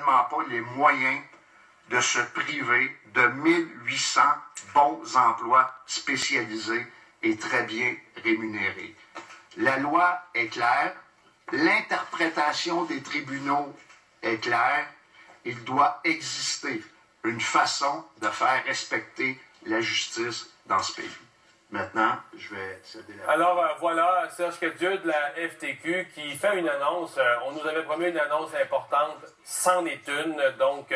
simplement pas les moyens de se priver de 1800 bons emplois spécialisés et très bien rémunérés. La loi est claire, l'interprétation des tribunaux est claire, il doit exister une façon de faire respecter la justice dans ce pays. Maintenant, je vais céder la parole. Alors voilà, Serge Cadieux de la FTQ qui fait une annonce. On nous avait promis une annonce importante, c'en est une. Donc,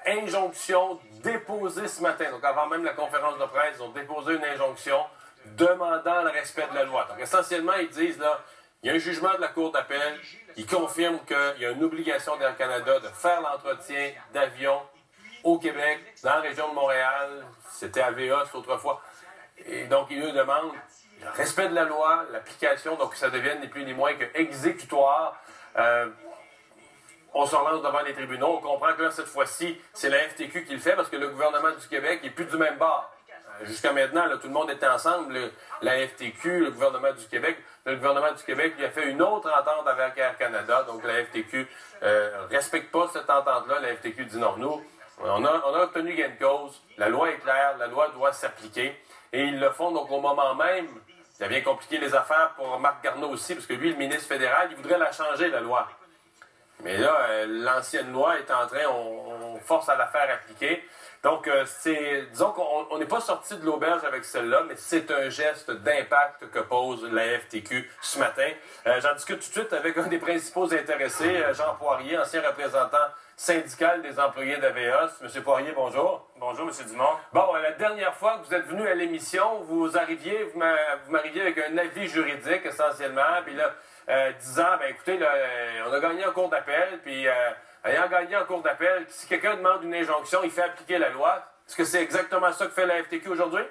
injonction déposée ce matin. Donc, avant même la conférence de presse, ils ont déposé une injonction demandant le respect de la loi. Donc, essentiellement, ils disent, là, il y a un jugement de la Cour d'appel qui confirme qu'il y a une obligation d'Air Canada de faire l'entretien d'avions au Québec, dans la région de Montréal. C'était à VEOS autrefois. Et donc, ils nous demandent le respect de la loi, l'application, donc que ça devienne ni plus ni moins que exécutoire. On se relance devant les tribunaux. On comprend que là, cette fois-ci, c'est la FTQ qui le fait parce que le gouvernement du Québec n'est plus du même bord. Jusqu'à maintenant, là, tout le monde était ensemble, la FTQ, le gouvernement du Québec. Le gouvernement du Québec lui a fait une autre entente avec Air Canada. Donc, la FTQ respecte pas cette entente-là. La FTQ dit non. Nous, on a obtenu gain de cause. La loi est claire. La loi doit s'appliquer. Et ils le font donc au moment même. Ça vient compliquer les affaires pour Marc Garneau aussi, parce que lui, le ministre fédéral, il voudrait la changer, la loi. Mais là, l'ancienne loi est en train, on force à la faire appliquer. Donc, disons qu'on n'est pas sorti de l'auberge avec celle-là, mais c'est un geste d'impact que pose la FTQ ce matin. J'en discute tout de suite avec un des principaux intéressés, Jean Poirier, ancien représentant syndical des employés d'AVEOS. Monsieur Poirier, bonjour. Bonjour, M. Dumont. Bon, la dernière fois que vous êtes venu à l'émission, vous m'arriviez avec un avis juridique essentiellement, puis là, disant, ben écoutez, là, on a gagné en cour d'appel, puis ayant gagné en cour d'appel, si quelqu'un demande une injonction, il fait appliquer la loi. Est-ce que c'est exactement ça que fait la FTQ aujourd'hui?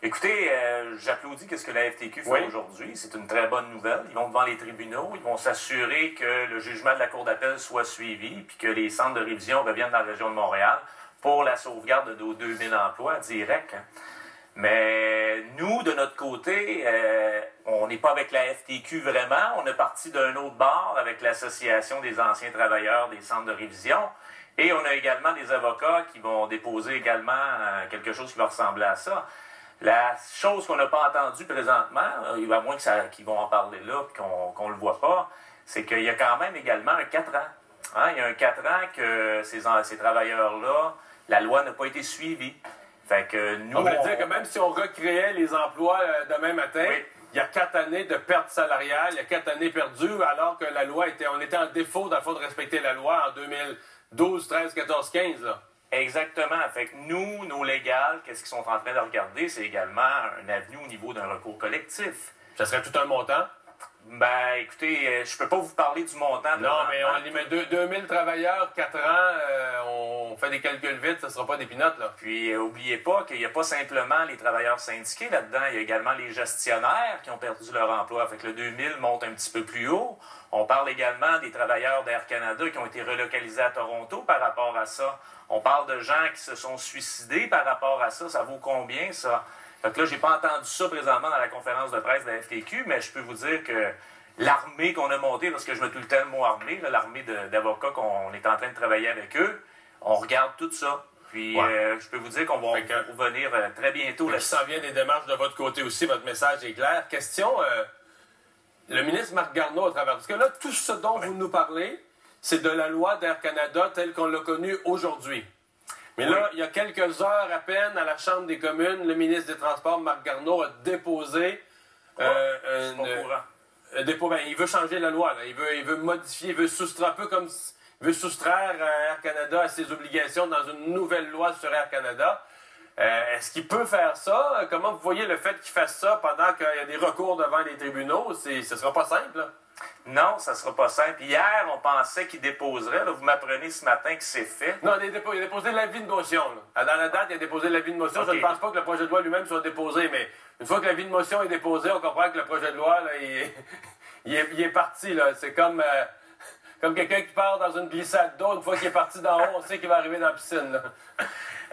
Écoutez, j'applaudis ce que la FTQ fait aujourd'hui. C'est une très bonne nouvelle. Ils vont devant les tribunaux, ils vont s'assurer que le jugement de la Cour d'appel soit suivi, puis que les centres de révision reviennent dans la région de Montréal pour la sauvegarde de nos 2000 emplois directs. Mais nous, de notre côté, on n'est pas avec la FTQ vraiment. On est parti d'un autre bord avec l'Association des anciens travailleurs des centres de révision. Et on a également des avocats qui vont déposer également quelque chose qui va ressembler à ça. La chose qu'on n'a pas entendue présentement, à moins qu'ils vont en parler là et qu'on ne le voit pas, c'est qu'il y a quand même également un 4 ans. Hein? Il y a un 4 ans que ces travailleurs-là, la loi n'a pas été suivie. Fait que nous, on veut dire que même si on recréait les emplois demain matin, oui, il y a 4 années de perte salariale, il y a 4 années perdues, alors que la loi on était en défaut, dans le fond, de respecter la loi en 2012, 13, 14, 15. Là. Exactement. Fait que nous, nos légales, qu'est-ce qu'ils sont en train de regarder, c'est également un avenue au niveau d'un recours collectif. Ça serait tout un montant? Ben, écoutez, je peux pas vous parler du montant. Non, mais on y met 2000 travailleurs, 4 ans, on fait des calculs vite, ça sera pas des pinottes, là. Puis, oubliez pas qu'il n'y a pas simplement les travailleurs syndiqués là-dedans, il y a également les gestionnaires qui ont perdu leur emploi. Fait que le 2000 monte un petit peu plus haut. On parle également des travailleurs d'Air Canada qui ont été relocalisés à Toronto par rapport à ça. On parle de gens qui se sont suicidés par rapport à ça. Ça vaut combien, ça? Fait que là, j'ai pas entendu ça présentement dans la conférence de presse de la FTQ, mais je peux vous dire que l'armée qu'on a montée, parce que je mets tout le temps le mot armée, l'armée d'avocats qu'on est en train de travailler avec eux, on regarde tout ça. Puis je peux vous dire qu'on va revenir très bientôt. Là, ça vient des démarches de votre côté aussi, votre message est clair. Question, le ministre Marc Garneau à travers... Parce que là, tout ce dont vous nous parlez, c'est de la loi d'Air Canada telle qu'on l'a connue aujourd'hui. Mais là, il y a quelques heures à peine, à la Chambre des communes, le ministre des Transports, Marc Garneau, a déposé... il veut changer la loi. Là. Il veut modifier, il veut soustraire un peu comme... Il veut soustraire Air Canada à ses obligations dans une nouvelle loi sur Air Canada. Est-ce qu'il peut faire ça? Comment vous voyez le fait qu'il fasse ça pendant qu'il y a des recours devant les tribunaux? Ce ne sera pas simple, là. Non, ça ne sera pas simple. Hier, on pensait qu'il déposerait. Là, vous m'apprenez ce matin que c'est fait. Non, il a déposé l'avis de motion. Là. Dans la date, il a déposé l'avis de motion. Okay. Je ne pense pas que le projet de loi lui-même soit déposé, mais une fois que l'avis de motion est déposé, on comprend que le projet de loi, là, il est parti. Là. C'est comme quelqu'un qui part dans une glissade d'eau. Une fois qu'il est parti d'en haut, on sait qu'il va arriver dans la piscine. Là.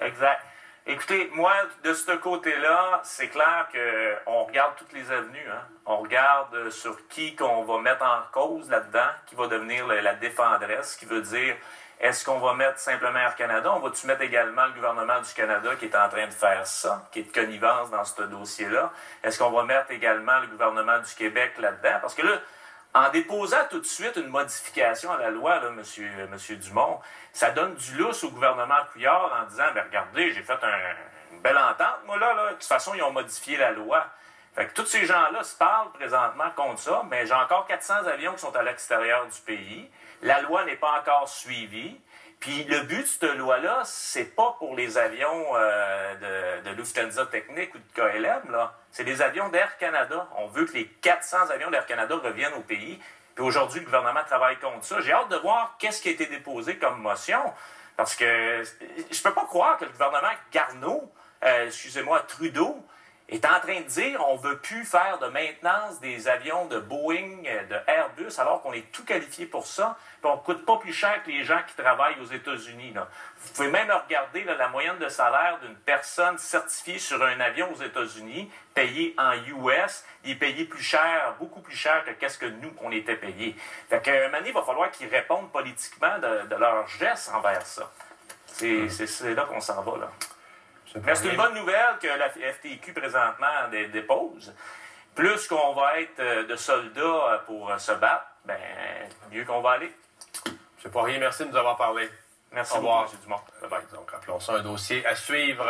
Exact. Écoutez, moi, de ce côté-là, c'est clair qu'on regarde toutes les avenues. Hein? On regarde sur qui qu'on va mettre en cause là-dedans, qui va devenir la défendresse, qui veut dire, Est-ce qu'on va mettre simplement Air Canada? On va-tu mettre également le gouvernement du Canada qui est en train de faire ça, qui est de connivence dans ce dossier-là? Est-ce qu'on va mettre également le gouvernement du Québec là-dedans? Parce que là, en déposant tout de suite une modification à la loi, là, monsieur Dumont, ça donne du lousse au gouvernement Couillard en disant, ben regardez, j'ai fait une belle entente, moi là. De toute façon, ils ont modifié la loi. Fait que tous ces gens-là se parlent présentement contre ça, mais j'ai encore 400 avions qui sont à l'extérieur du pays. La loi n'est pas encore suivie. Puis le but de cette loi-là, c'est pas pour les avions de Lufthansa Technik ou de KLM, là. C'est des avions d'Air Canada. On veut que les 400 avions d'Air Canada reviennent au pays. Puis aujourd'hui, le gouvernement travaille contre ça. J'ai hâte de voir qu'est-ce qui a été déposé comme motion. Parce que je peux pas croire que le gouvernement Garneau, Trudeau, est en train de dire on ne veut plus faire de maintenance des avions de Boeing, de Airbus, alors qu'on est tout qualifié pour ça, puis on ne coûte pas plus cher que les gens qui travaillent aux États-Unis. Là. Vous pouvez même regarder là, la moyenne de salaire d'une personne certifiée sur un avion aux États-Unis, payé en US, il est payé plus cher, beaucoup plus cher que qu'est-ce que nous, on était payé. Fait qu'à un moment donné, il va falloir qu'ils répondent politiquement de leurs gestes envers ça. C'est là qu'on s'en va, là. Mais c'est une bonne nouvelle que la FTQ présentement dépose. Plus qu'on va être de soldats pour se battre, ben mieux qu'on va aller. M. Poirier, merci de nous avoir parlé. Merci beaucoup, M. Dumont. Bye-bye. Donc, rappelons ça, un dossier à suivre.